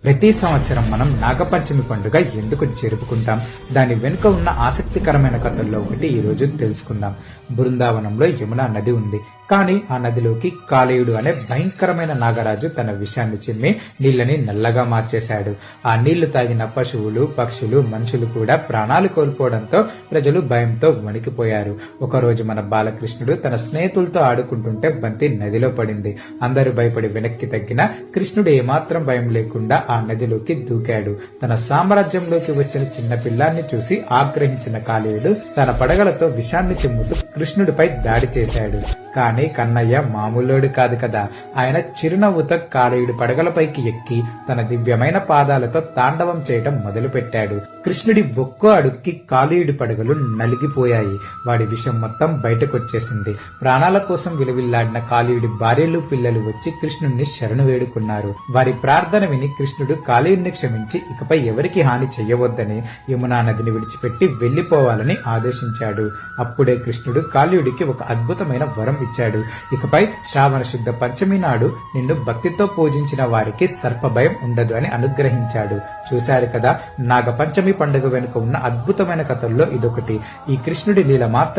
ప్రతి సంవత్సరం మనం నాగపంచమి పండుగ ఎందుకు జరుపుకుంటాం? దాని వెనుక ఉన్న ఆసక్తికరమైన కథల్లో ఒకటి ఈ రోజు తెలుసుకుందాం. బృందావనంలో యమునా నది ఉంది. కానీ ఆ నదిలోకి కాలేయుడు అనే భయంకరమైన నాగరాజు తన విషాన్ని చిమ్మి నీళ్ళని నల్లగా మార్చేశాడు. ఆ నీళ్లు తాగిన పశువులు, పక్షులు, మనుషులు కూడా ప్రాణాలు కోల్పోవడంతో ప్రజలు భయంతో వణికిపోయారు. ఒకరోజు మన బాలకృష్ణుడు తన స్నేహితులతో ఆడుకుంటుంటే బంతి నదిలో పడింది. అందరూ భయపడి వెనక్కి తగ్గిన కృష్ణుడు ఏమాత్రం భయం లేకుండా ఆ నదిలోకి దూకాడు. తన సామ్రాజ్యంలోకి వచ్చిన చిన్న పిల్లాన్ని చూసి ఆగ్రహించిన కాలేయుడు తన పడగలతో విషాన్ని చిమ్ముతూ కృష్ణుడిపై దాడి చేశాడు. కానీ కన్నయ్య మామూలోడు కాదు కదా. ఆయన చిరునవ్వుతో కాలేయుడి పడగలపైకి ఎక్కి తన దివ్యమైన పాదాలతో తాండవం చేయటం మొదలుపెట్టాడు. కృష్ణుడి ఒక్కో అడుక్కి కాలేయుడి పడగలు నలిగిపోయాయి. వాడి విషం మొత్తం బయటకొచ్చేసింది. ప్రాణాల కోసం విలువిల్లాడిన కాలేయుడి భార్యలు, పిల్లలు వచ్చి కృష్ణుడిని శరణు వేడుకున్నారు. వారి ప్రార్థన విని కృష్ణుడు కాలేయుడిని క్షమించి ఇకపై ఎవరికి హాని చెయ్యవద్దని యమునా నదిని విడిచిపెట్టి వెళ్లిపోవాలని ఆదేశించాడు. అప్పుడే కృష్ణుడు కాలేయుడికి ఒక అద్భుతమైన వరం ఇచ్చాడు. ఇకపై శ్రావణ శుద్ధ పంచమి నాడు నిన్ను భక్తితో పూజించిన వారికి సర్పభయం ఉండదు అని అనుగ్రహించాడు. చూశారు కదా, నాగపంచమి పండుగ వెనుక ఉన్న అద్భుతమైన కథల్లో ఇదొకటి. ఈ కృష్ణుడి లీల మాత్రం